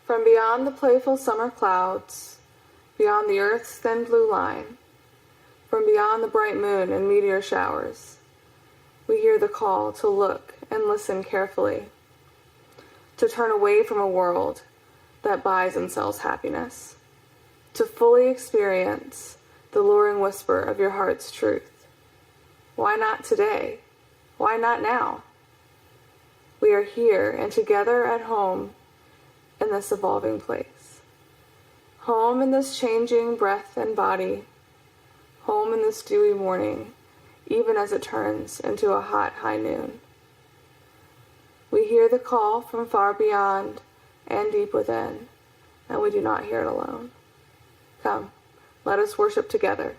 From beyond the playful summer clouds, beyond the earth's thin blue line, from beyond the bright moon and meteor showers, we hear the call to look and listen carefully, to turn away from a world that buys and sells happiness, to fully experience the luring whisper of your heart's truth. Why not today? Why not now? We are here and together at home in this evolving place. Home in this changing breath and body. Home in this dewy morning, even as it turns into a hot high noon. We hear the call from far beyond and deep within, and we do not hear it alone. Come, let us worship together.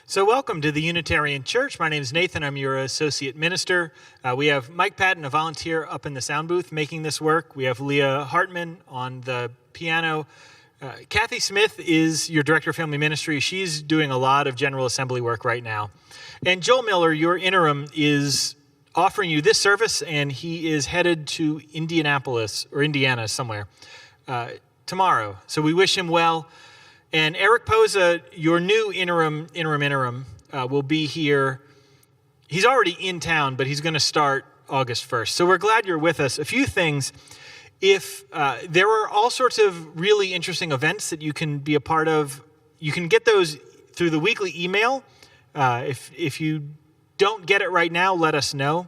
So welcome to the Unitarian Church. My name is Nathan. I'm your associate minister. We have Mike Patton, a volunteer, up in the sound booth making this work. We have Leah Hartman on the piano. Kathy Smith is your director of family ministry. She's doing a lot of General Assembly work right now. And Joel Miller, your interim, is offering you this service, and he is headed to Indianapolis, or Indiana somewhere, tomorrow. So we wish him well. And Eric Poza, your new interim, will be here. He's already in town, but he's going to start August 1st. So we're glad you're with us. A few things. If there are all sorts of really interesting events that you can be a part of, you can get those through the weekly email. If you don't get it right now, let us know.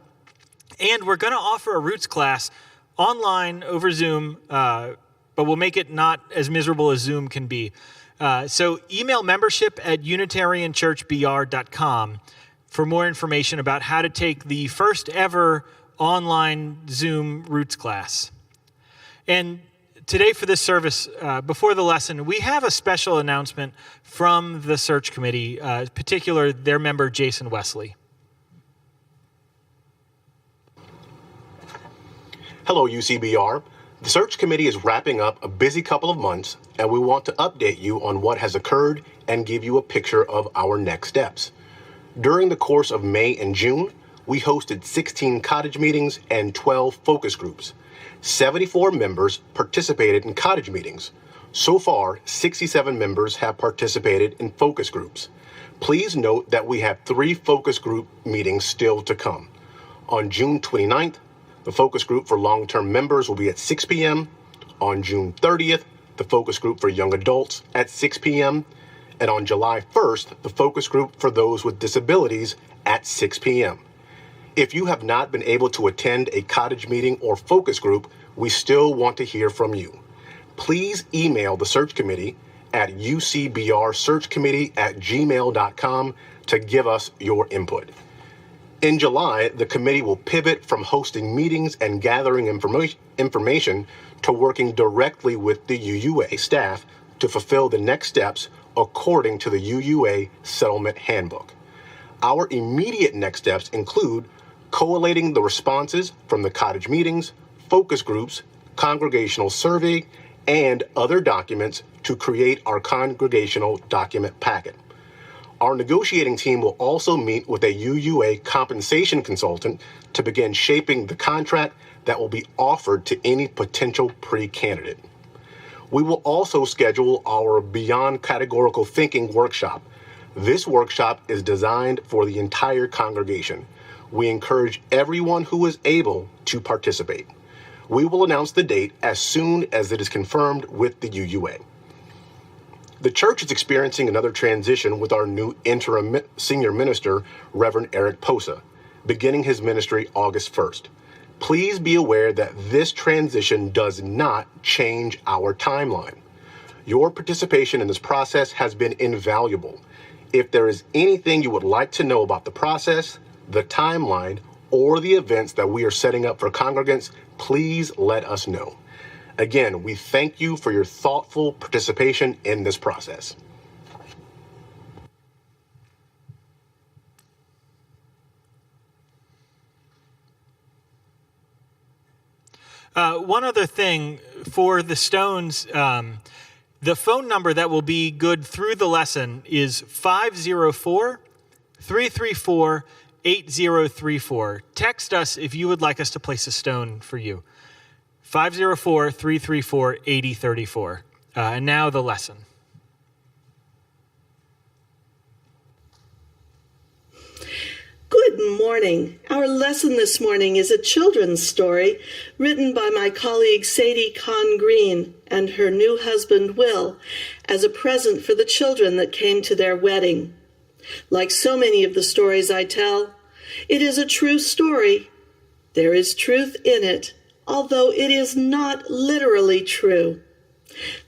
And we're going to offer a Roots class online over Zoom, but we'll make it not as miserable as Zoom can be. So email membership@unitarianchurchbr.com for more information about how to take the first ever online Zoom Roots class. And today for this service, before the lesson, we have a special announcement from the search committee, in particular their member Jason Wesley. Hello, UCBR. The search committee is wrapping up a busy couple of months, and we want to update you on what has occurred and give you a picture of our next steps. During the course of May and June, we hosted 16 cottage meetings and 12 focus groups. 74 members participated in cottage meetings. So far, 67 members have participated in focus groups. Please note that we have 3 focus group meetings still to come. On June 29th, the focus group for long-term members will be at 6 p.m. On June 30th, the focus group for young adults at 6 p.m. And on July 1st, the focus group for those with disabilities at 6 p.m. If you have not been able to attend a cottage meeting or focus group, we still want to hear from you. Please email the search committee at ucbrsearchcommittee@gmail.com to give us your input. In July, the committee will pivot from hosting meetings and gathering information to working directly with the UUA staff to fulfill the next steps according to the UUA Settlement Handbook. Our immediate next steps include collating the responses from the cottage meetings, focus groups, congregational survey, and other documents to create our congregational document packet. Our negotiating team will also meet with a UUA compensation consultant to begin shaping the contract that will be offered to any potential pre-candidate. We will also schedule our Beyond Categorical Thinking workshop. This workshop is designed for the entire congregation. We encourage everyone who is able to participate. We will announce the date as soon as it is confirmed with the UUA. The church is experiencing another transition with our new interim senior minister, Reverend Eric Posa, beginning his ministry August 1st. Please be aware that this transition does not change our timeline. Your participation in this process has been invaluable. If there is anything you would like to know about the process, the timeline, or the events that we are setting up for congregants, please let us know. Again, we thank you for your thoughtful participation in this process. One other thing for the Stones, the phone number that will be good through the lesson is 504-334-8034. Text us if you would like us to place a stone for you. 504-334-8034. And now the lesson. Good morning. Our lesson this morning is a children's story written by my colleague Sadie Kahn Green and her new husband Will as a present for the children that came to their wedding. Like so many of the stories I tell, it is a true story. There is truth in it, although it is not literally true.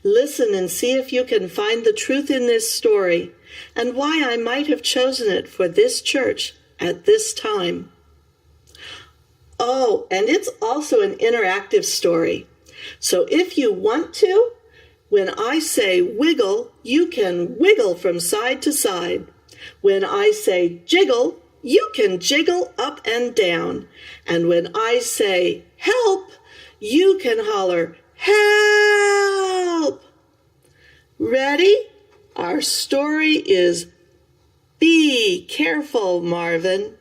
Listen and see if you can find the truth in this story and why I might have chosen it for this church at this time. Oh, and it's also an interactive story. So if you want to, when I say wiggle, you can wiggle from side to side. When I say jiggle, you can jiggle up and down. And when I say help, you can holler, help! Ready? Our story is Be Careful, Marvin.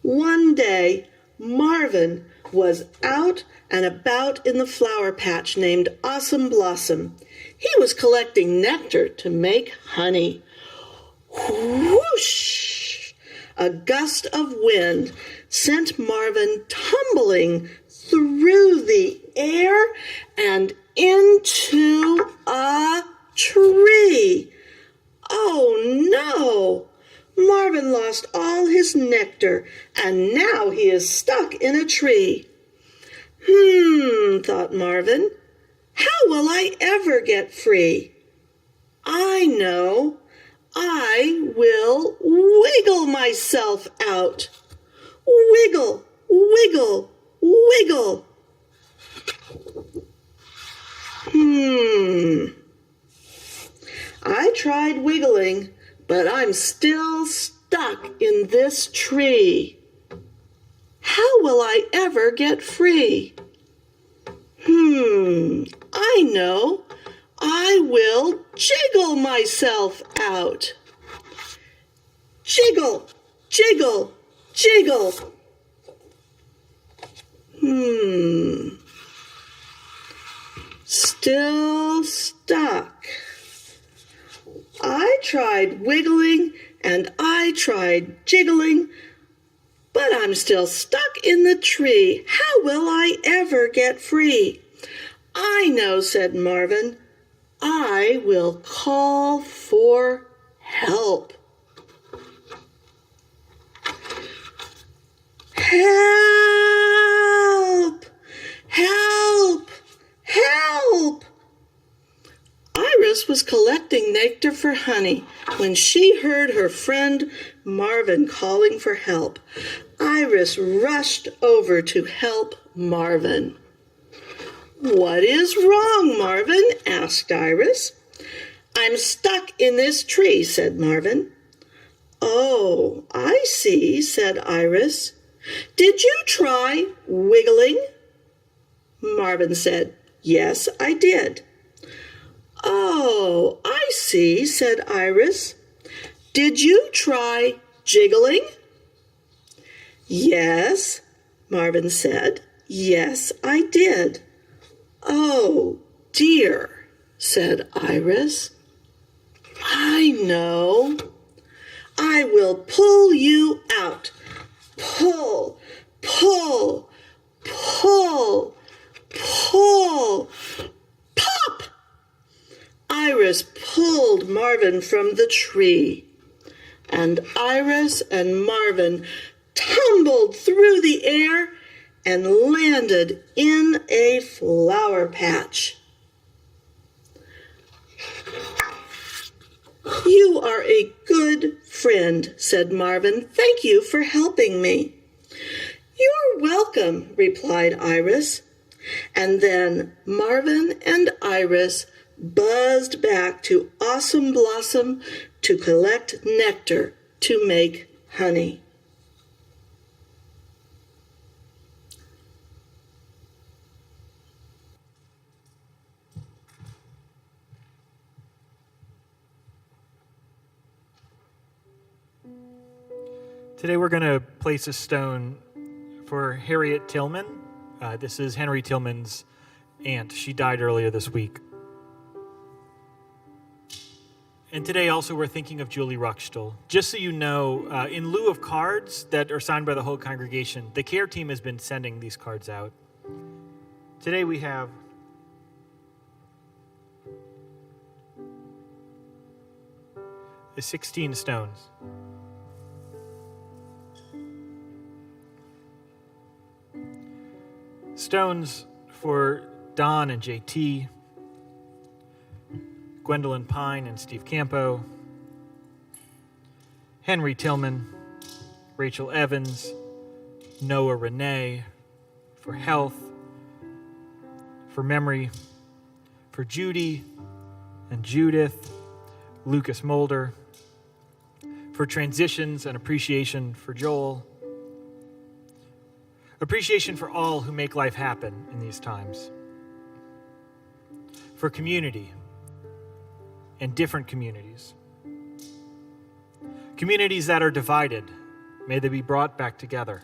One day, Marvin was out and about in the flower patch named Awesome Blossom. He was collecting nectar to make honey. Whoosh! A gust of wind sent Marvin tumbling through the air and into a tree. Oh no! Marvin lost all his nectar, and now he is stuck in a tree. Thought Marvin. How will I ever get free? I know. I will wiggle myself out. Wiggle, wiggle, wiggle. I tried wiggling, but I'm still stuck in this tree. How will I ever get free? I know. I will jiggle myself out. Jiggle, jiggle, jiggle. still stuck. I tried wiggling and I tried jiggling, but I'm still stuck in the tree. How will I ever get free? I know, said Marvin. I will call for help. Help! Help! Help! Iris was collecting nectar for honey when she heard her friend Marvin calling for help. Iris rushed over to help Marvin. What is wrong, Marvin? Asked Iris. I'm stuck in this tree, said Marvin. Oh, I see, said Iris. Did you try wiggling? Marvin said, yes, I did. Oh, I see, said Iris. Did you try jiggling? Yes, Marvin said. Yes, I did. Oh, dear, said Iris. I know. I will pull you out. Pull, pull, pull, pull. Pop! Iris pulled Marvin from the tree, and Iris and Marvin tumbled through the air and landed in a flower patch. You are a good friend, said Marvin. Thank you for helping me. You're welcome, replied Iris. And then Marvin and Iris buzzed back to Awesome Blossom to collect nectar to make honey. Today we're going to place a stone for Harriet Tillman. This is Henry Tillman's aunt. She died earlier this week. And today also we're thinking of Julie Ruckstuhl. Just so you know, in lieu of cards that are signed by the whole congregation, the care team has been sending these cards out. Today we have the 16 stones. Stones for Don and JT, Gwendolyn Pine and Steve Campo, Henry Tillman, Rachel Evans, Noah Renee, for health, for memory, for Judy and Judith, Lucas Mulder, for transitions and appreciation for Joel, appreciation for all who make life happen in these times, for community and different communities. Communities that are divided, may they be brought back together.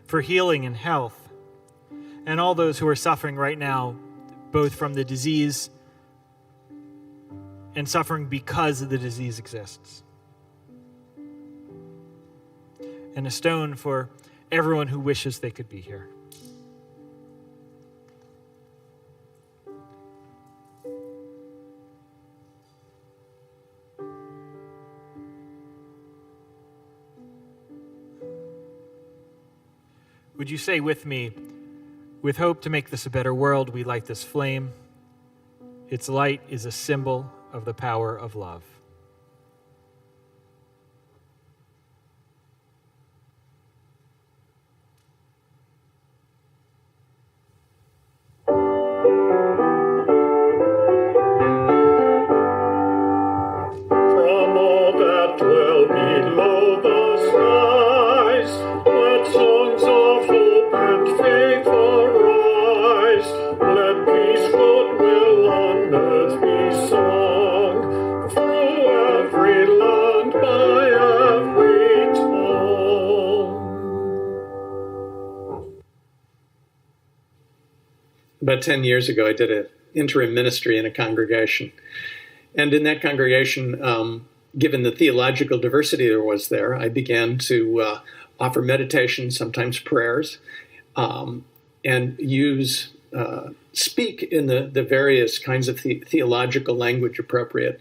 For healing and health, and all those who are suffering right now, both from the disease and suffering because the disease exists. And a stone for everyone who wishes they could be here. Would you say with me, with hope to make this a better world, we light this flame. Its light is a symbol of the power of love. Let peace, goodwill on earth be sung. about 10 years ago, I did an interim ministry in a congregation. And in that congregation, given the theological diversity there was there, I began to offer meditation, sometimes prayers, and speak in the various kinds of theological language appropriate,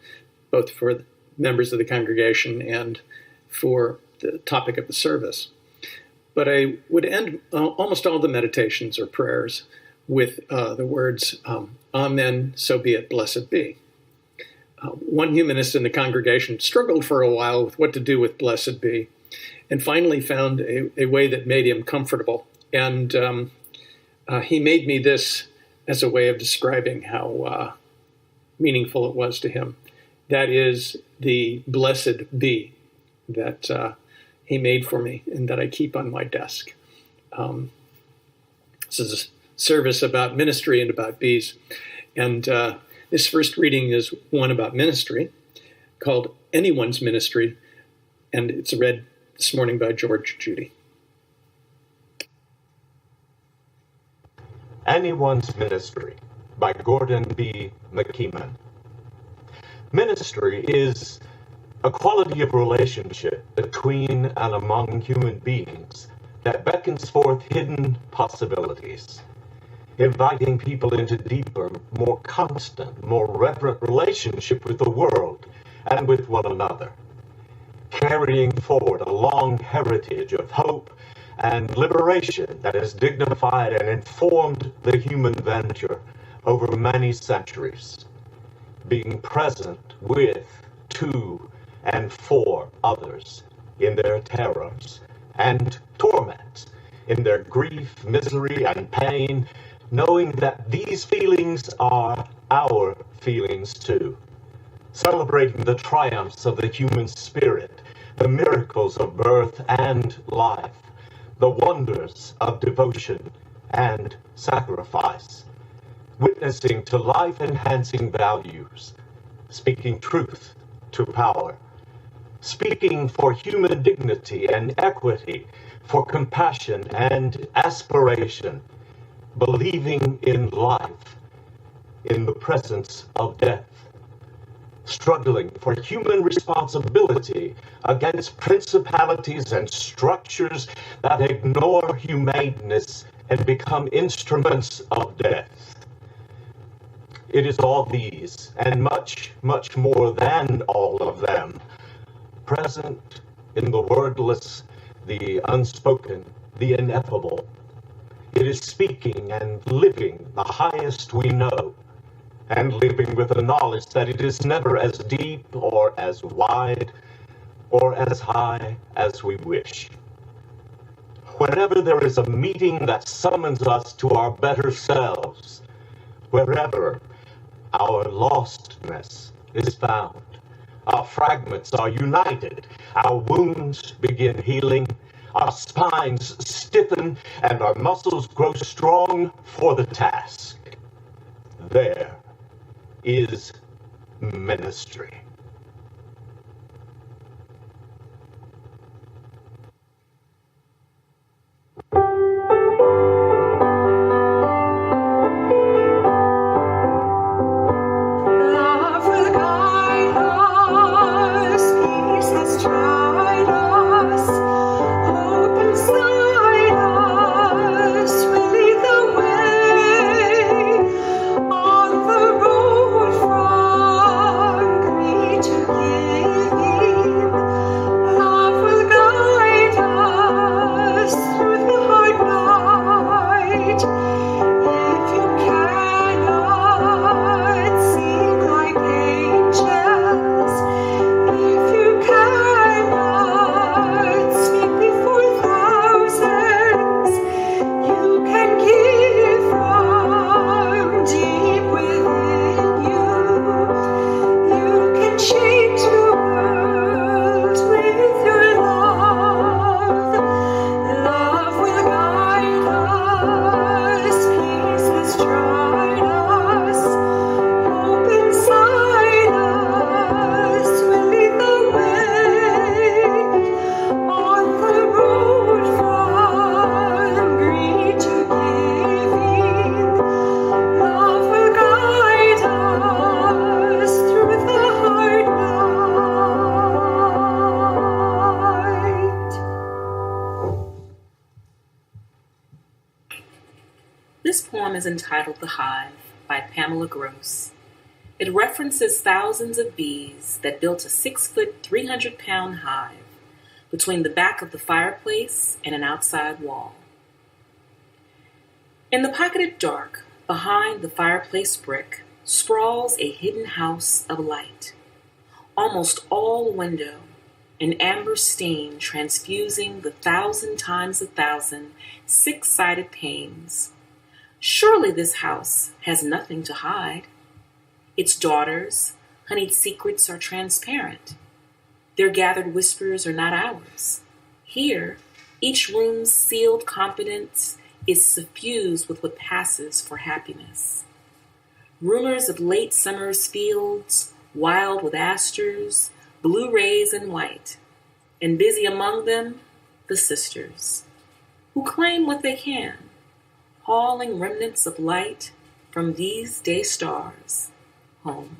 both for members of the congregation and for the topic of the service. But I would end almost all the meditations or prayers with the words, Amen, so be it, blessed be. One humanist in the congregation struggled for a while with what to do with blessed be, and finally found a way that made him comfortable. And he made me this as a way of describing how meaningful it was to him. That is the blessed be that he made for me and that I keep on my desk. This is a service about ministry and about bees. And this first reading is one about ministry called Anyone's Ministry, and it's read this morning by George Judy. Anyone's Ministry by Gordon B. McKeeman. Ministry is a quality of relationship between and among human beings that beckons forth hidden possibilities, inviting people into deeper, more constant, more reverent relationship with the world and with one another, carrying forward a long heritage of hope and liberation that has dignified and informed the human venture over many centuries, being present with, to, and for others in their terrors and torments, in their grief, misery, and pain, knowing that these feelings are our feelings too, celebrating the triumphs of the human spirit, the miracles of birth and life, the wonders of devotion and sacrifice, witnessing to life-enhancing values, speaking truth to power, speaking for human dignity and equity, for compassion and aspiration, believing in life in the presence of death, struggling for human responsibility against principalities and structures that ignore humaneness and become instruments of death. It is all these, and much, much more than all of them, present in the wordless, the unspoken, the ineffable. It is speaking and living the highest we know, and living with the knowledge that it is never as deep or as wide or as high as we wish. Wherever there is a meeting that summons us to our better selves, wherever our lostness is found, our fragments are united, our wounds begin healing, our spines stiffen, and our muscles grow strong for the task. There is ministry. Love will guide us, peace has tried us, hope inside us will lead the way on the road from grief is entitled The Hive by Pamela Gross. It references thousands of bees that built a 6-foot, 300-pound hive between the back of the fireplace and an outside wall. In the pocketed dark, behind the fireplace brick, sprawls a hidden house of light, almost all window, an amber stain transfusing the 1,000 times 1,000 six-sided panes. Surely this house has nothing to hide. Its daughters' honeyed secrets are transparent. Their gathered whispers are not ours. Here, each room's sealed confidence is suffused with what passes for happiness. Rumors of late summer's fields, wild with asters, blue rays and white, and busy among them, the sisters, who claim what they can, hauling remnants of light from these day stars home.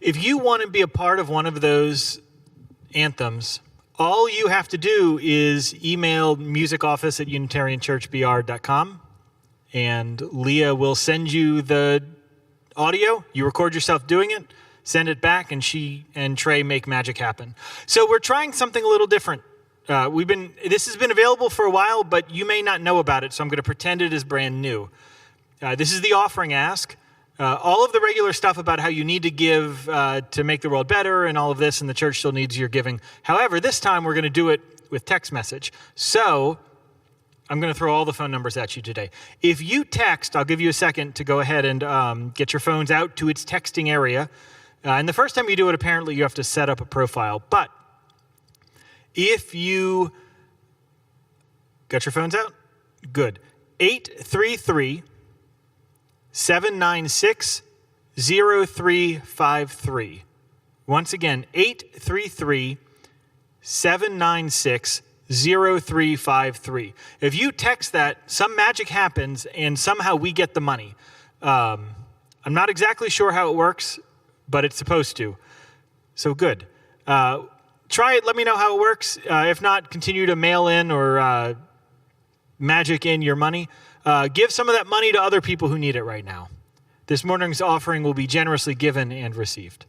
If you want to be a part of one of those anthems, all you have to do is email musicoffice@unitarianchurchbr.com, and Leah will send you the audio. You record yourself doing it, send it back, and she and Trey make magic happen. So we're trying something a little different. This has been available for a while, but you may not know about it, so I'm going to pretend it is brand new. This is the offering ask. All of the regular stuff about how you need to give to make the world better and all of this, and the church still needs your giving. However, this time we're going to do it with text message. So I'm going to throw all the phone numbers at you today. If you text, I'll give you a second to go ahead and get your phones out to its texting area. And the first time you do it, apparently you have to set up a profile. But If you got your phones out? Good. 833-796-0353. Once again, 833-796-0353. If you text that, some magic happens and somehow we get the money. I'm not exactly sure how it works, but it's supposed to. So good. Try it. Let me know how it works. If not, continue to mail in or magic in your money. Give some of that money to other people who need it right now. This morning's offering will be generously given and received.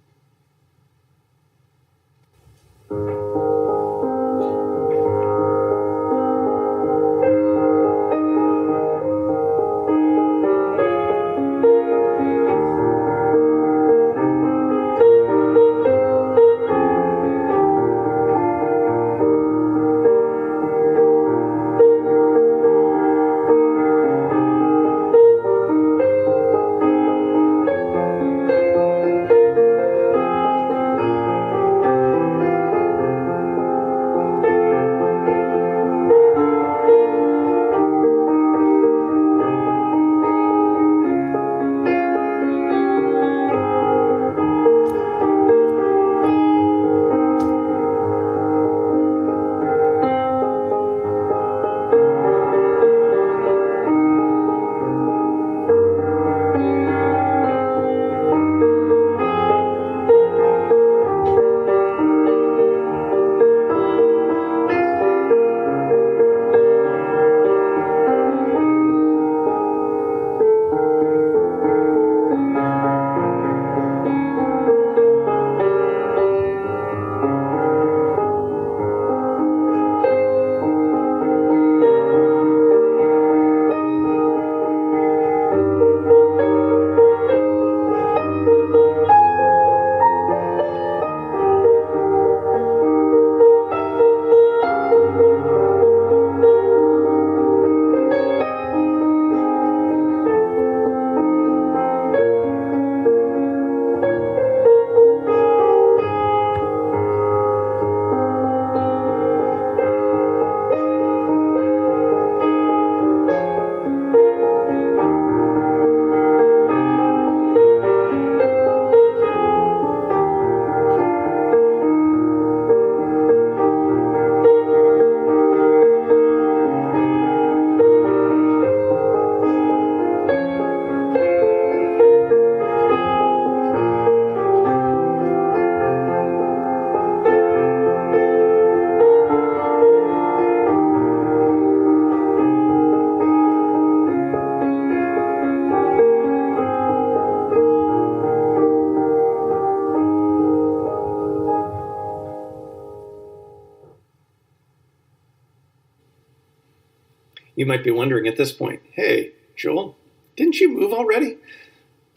You might be wondering at this point, hey, Joel, didn't you move already?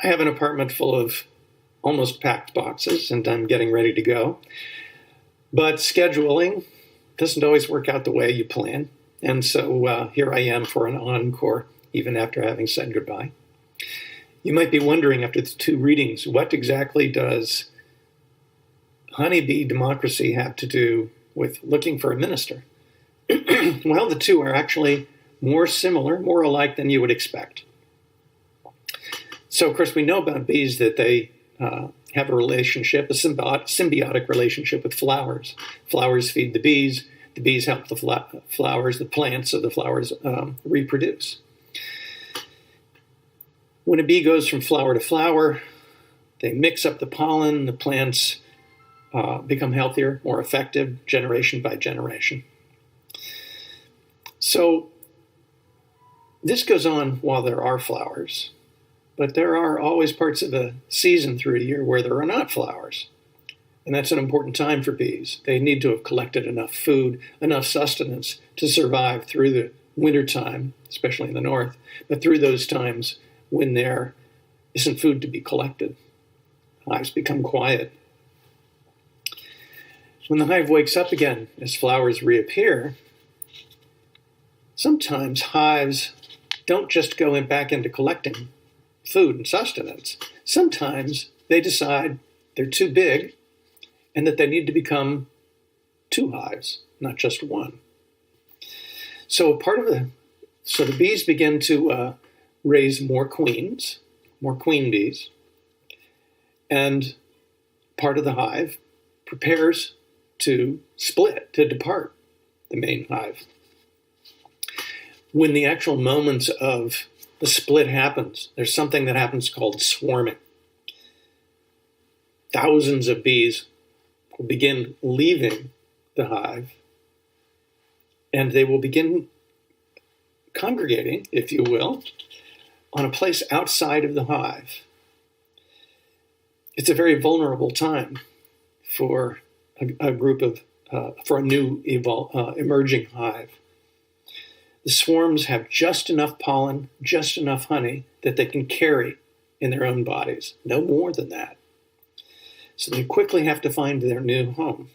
I have an apartment full of almost packed boxes and I'm getting ready to go. But scheduling doesn't always work out the way you plan. And so here I am for an encore, even after having said goodbye. You might be wondering after the two readings, what exactly does honeybee democracy have to do with looking for a minister? Well, the two are actually more similar, more alike than you would expect. So, of course, we know about bees that they have a relationship, a symbiotic relationship with flowers. Flowers feed the bees help the flowers, the plants of the flowers reproduce. When a bee goes from flower to flower, they mix up the pollen, the plants become healthier, more effective, generation by generation. So this goes on while there are flowers, but there are always parts of the season through a year where there are not flowers. And that's an important time for bees. They need to have collected enough food, enough sustenance to survive through the winter time, especially in the north, but through those times when there isn't food to be collected. Hives become quiet. When the hive wakes up again, as flowers reappear, sometimes hives don't just go back into collecting food and sustenance. Sometimes they decide they're too big and that they need to become two hives, not just one. So the bees begin to raise more queen bees, and part of the hive prepares to split, to depart the main hive. When the actual moment of the split happens, there's something that happens called swarming. Thousands of bees will begin leaving the hive, and they will begin congregating, if you will, on a place outside of the hive. It's a very vulnerable time for a group of, for a new emerging hive. The swarms have just enough pollen, just enough honey that they can carry in their own bodies, no more than that. So they quickly have to find their new home.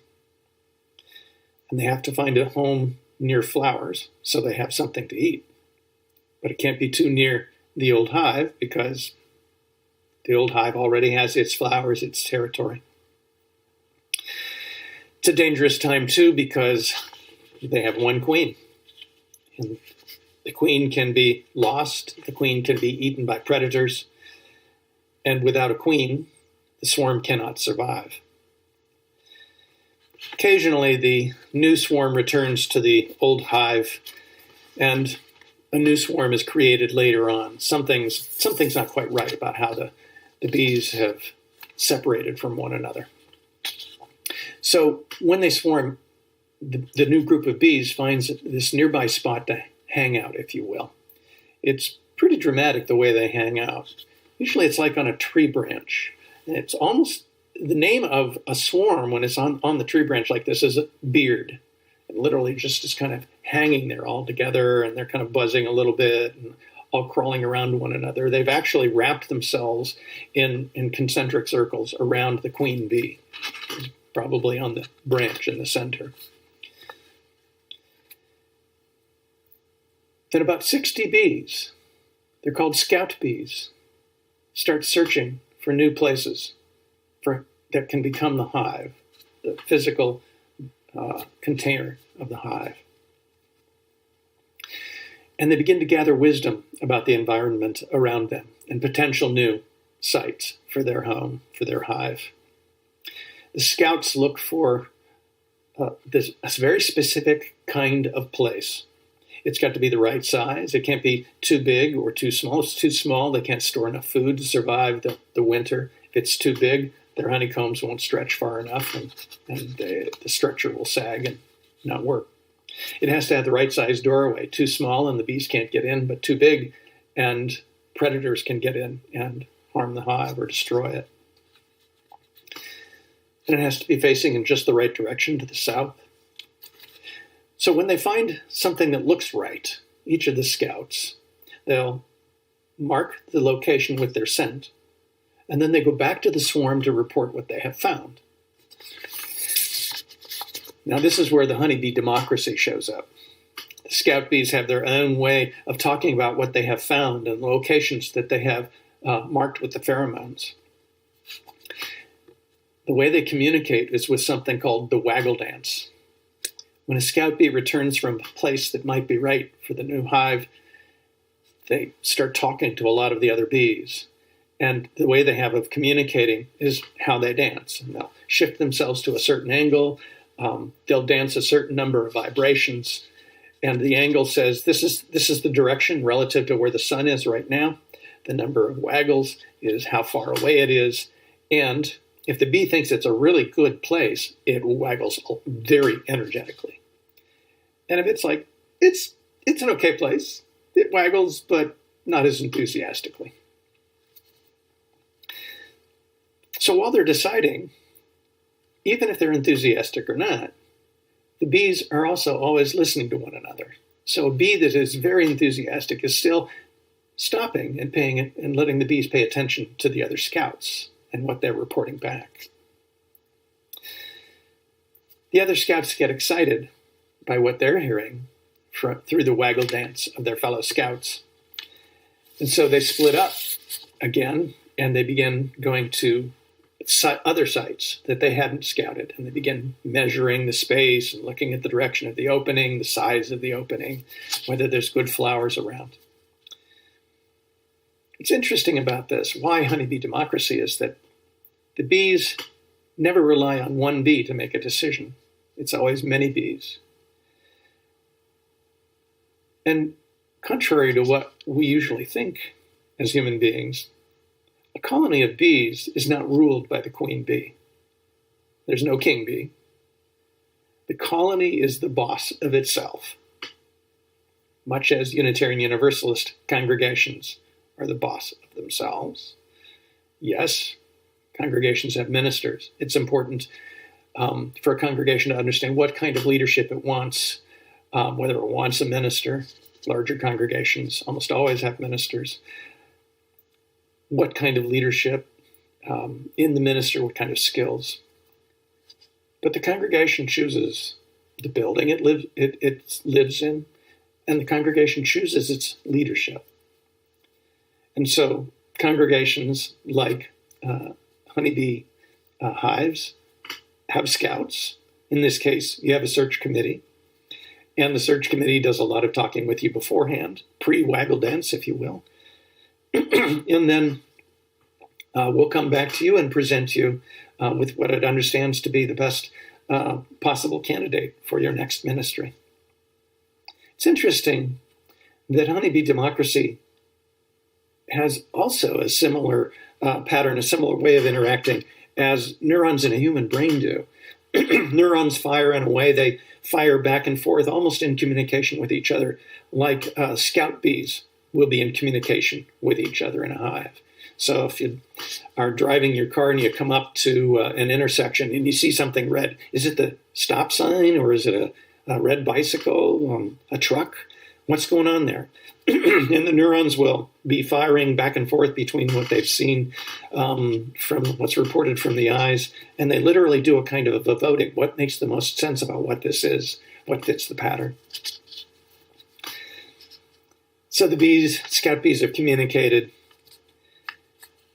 And they have to find a home near flowers so they have something to eat. But it can't be too near the old hive because the old hive already has its flowers, its territory. It's a dangerous time too because they have one queen. And the queen can be lost, the queen can be eaten by predators, and without a queen, the swarm cannot survive. Occasionally, the new swarm returns to the old hive, and a new swarm is created later on. Something's not quite right about how the bees have separated from one another. So when they swarm, the new group of bees finds this nearby spot to hang out, if you will. It's pretty dramatic the way they hang out. Usually it's like on a tree branch. And it's almost the name of a swarm when it's on the tree branch like this is a beard. And literally just is kind of hanging there all together, and they're kind of buzzing a little bit and all crawling around one another. They've actually wrapped themselves in concentric circles around the queen bee, probably on the branch in the center. Then about 60 bees, they're called scout bees, start searching for new places that can become the hive, the physical container of the hive. And they begin to gather wisdom about the environment around them and potential new sites for their home, for their hive. The scouts look for a very specific kind of place. It's got to be the right size. It can't be too big or too small. If it's too small, they can't store enough food to survive the winter. If it's too big, their honeycombs won't stretch far enough, and the structure will sag and not work. It has to have the right size doorway. Too small and the bees can't get in, but too big and predators can get in and harm the hive or destroy it. And it has to be facing in just the right direction to the south. So when they find something that looks right, each of the scouts, they'll mark the location with their scent, and then they go back to the swarm to report what they have found. Now this is where the honeybee democracy shows up. The scout bees have their own way of talking about what they have found and locations that they have marked with the pheromones. The way they communicate is with something called the waggle dance. When a scout bee returns from a place that might be right for the new hive, they start talking to a lot of the other bees. And the way they have of communicating is how they dance. And they'll shift themselves to a certain angle. They'll dance a certain number of vibrations. And the angle says, this is the direction relative to where the sun is right now. The number of waggles is how far away it is. And if the bee thinks it's a really good place, it waggles very energetically. And if it's like, it's an okay place, it waggles, but not as enthusiastically. So while they're deciding, even if they're enthusiastic or not, the bees are also always listening to one another. So a bee that is very enthusiastic is still stopping and paying and letting the bees pay attention to the other scouts and what they're reporting back. The other scouts get excited by what they're hearing through the waggle dance of their fellow scouts. And so they split up again, and they begin going to other sites that they hadn't scouted, and they begin measuring the space and looking at the direction of the opening, the size of the opening, whether there's good flowers around. What's interesting about this, why honeybee democracy, is that the bees never rely on one bee to make a decision. It's always many bees. And contrary to what we usually think as human beings, a colony of bees is not ruled by the queen bee. There's no king bee. The colony is the boss of itself, much as Unitarian Universalist congregations are the boss of themselves. Yes, congregations have ministers. It's important for a congregation to understand what kind of leadership it wants, whether it wants a minister. Larger congregations almost always have ministers. What kind of leadership in the minister, what kind of skills. But the congregation chooses the building it lives in, and the congregation chooses its leadership. And so congregations like honeybee hives have scouts. In this case, you have a search committee. And the search committee does a lot of talking with you beforehand, pre-waggle dance, if you will. And then we'll come back to you and present you with what it understands to be the best possible candidate for your next ministry. It's interesting that honeybee democracy has also a similar pattern, a similar way of interacting as neurons in a human brain do. Neurons fire in a way, they fire back and forth, almost in communication with each other, like scout bees will be in communication with each other in a hive. So if you are driving your car and you come up to an intersection and you see something red, is it the stop sign or is it a red bicycle, a truck? What's going on there? And the neurons will be firing back and forth between what they've seen from what's reported from the eyes, and they literally do a kind of a voting. What makes the most sense about what this is? What fits the pattern? So the bees, scout bees, have communicated.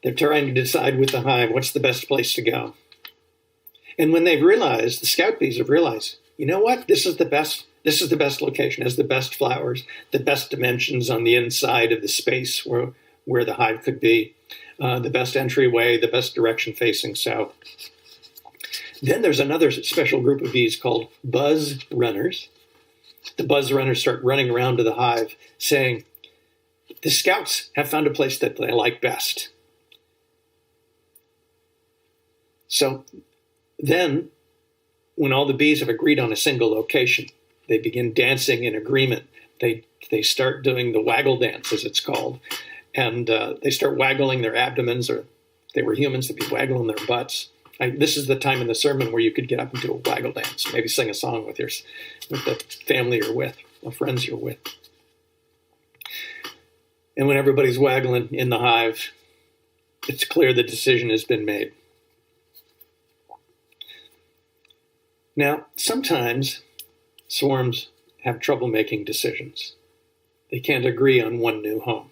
They're trying to decide with the hive what's the best place to go. And when they've realized, the scout bees have realized, you know what? This is the best location, has the best flowers, the best dimensions on the inside of the space where the hive could be, the best entryway, the best direction facing south. Then there's another special group of bees called buzz runners. The buzz runners start running around to the hive saying, the scouts have found a place that they like best. So then, when all the bees have agreed on a single location, they begin dancing in agreement. They start doing the waggle dance, as it's called. And they start waggling their abdomens, or if they were humans, they'd be waggling their butts. This is the time in the sermon where you could get up and do a waggle dance, maybe sing a song with the family you're with, or friends you're with. And when everybody's waggling in the hive, it's clear the decision has been made. Now, sometimes swarms have trouble making decisions. They can't agree on one new home.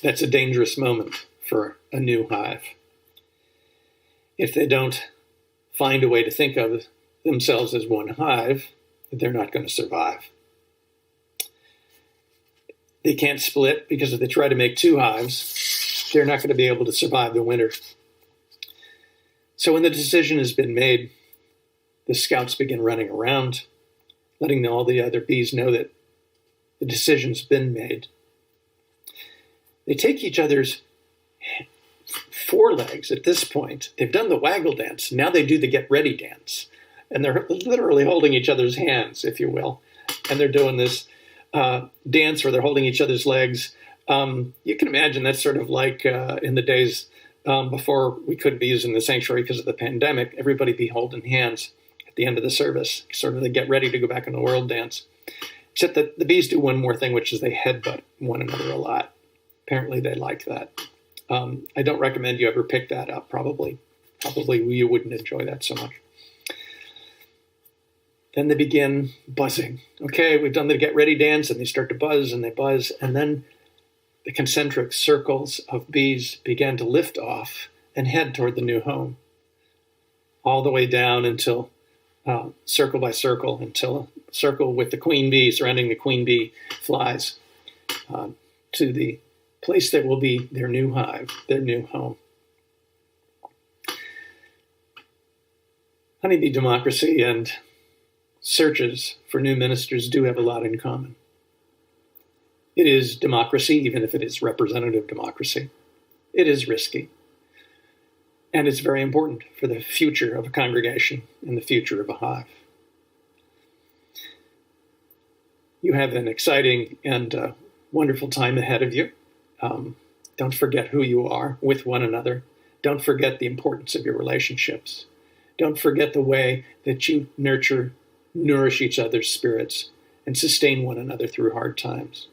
That's a dangerous moment for a new hive. If they don't find a way to think of themselves as one hive, they're not going to survive. They can't split because if they try to make two hives, they're not going to be able to survive the winter. So when the decision has been made, the scouts begin running around, letting all the other bees know that the decision's been made. They take each other's forelegs at this point. They've done the waggle dance. Now they do the get ready dance. And they're literally holding each other's hands, if you will. And they're doing this dance where they're holding each other's legs. You can imagine that's sort of like in the days before we couldn't be using the sanctuary because of the pandemic, everybody be holding hands at the end of the service, sort of the get ready to go back in the world dance. Except that the bees do one more thing, which is they headbutt one another a lot. Apparently they like that. I don't recommend you ever pick that up, probably. Probably you wouldn't enjoy that so much. Then they begin buzzing. Okay, we've done the get ready dance, and they start to buzz, and they buzz, and then the concentric circles of bees began to lift off and head toward the new home, all the way down until circle by circle, until a circle with the queen bee surrounding the queen bee flies to the place that will be their new hive, their new home. Honeybee democracy and searches for new ministers do have a lot in common. It is democracy, even if it is representative democracy. It is risky. And it's very important for the future of a congregation and the future of a hive. You have an exciting and wonderful time ahead of you. Don't forget who you are with one another. Don't forget the importance of your relationships. Don't forget the way that you nourish each other's spirits and sustain one another through hard times.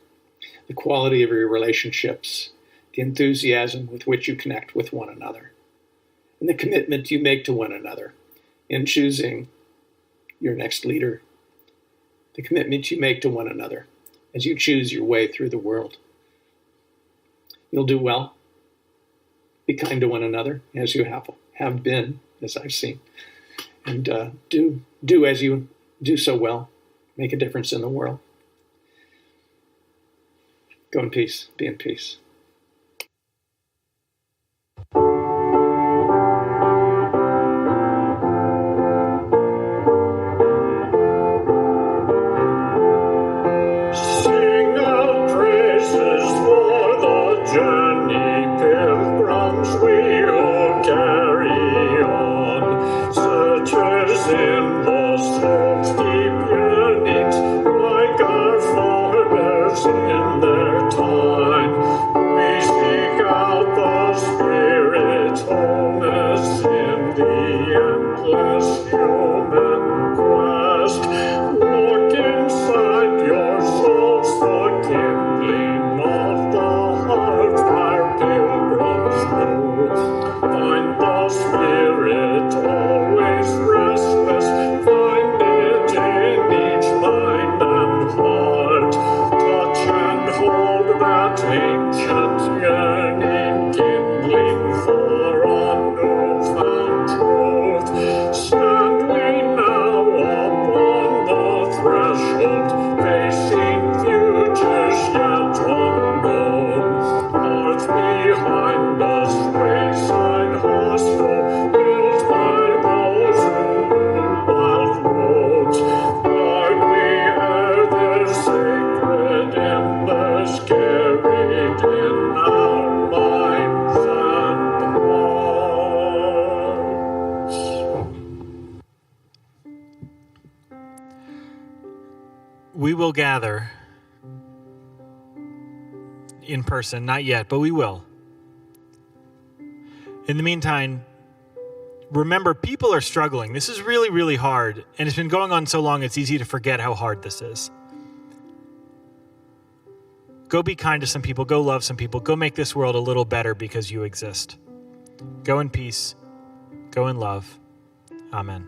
The quality of your relationships, the enthusiasm with which you connect with one another, and the commitment you make to one another in choosing your next leader, the commitment you make to one another as you choose your way through the world. You'll do well. Be kind to one another as you have been, as I've seen. And do as you do so well. Make a difference in the world. Go in peace. Be in peace. Sing out praises for the journey, pilgrims we will carry on. Searchers in lost hopes, deep yearnings, like our forebears in their time. We seek out the Spirit's wholeness in the endless human quest. Look inside your souls, the kindling of the heart, our pilgrims know. Find the Spirit always restless, find it in each mind and heart. Touch and hold that ancient yearning, kindling for a new-found truth. Stand we now upon the threshold, facing futures yet unknown. Earth behind us, wayside hostel, built by those who knew wild roads. Guard we ere they're sacred embers carried in our minds and hearts. We will gather in person, not yet, but we will. In the meantime, remember, people are struggling. This is really, really hard, and it's been going on so long it's easy to forget how hard this is. Go be kind to some people. Go love some people. Go make this world a little better because you exist. Go in peace. Go in love. Amen.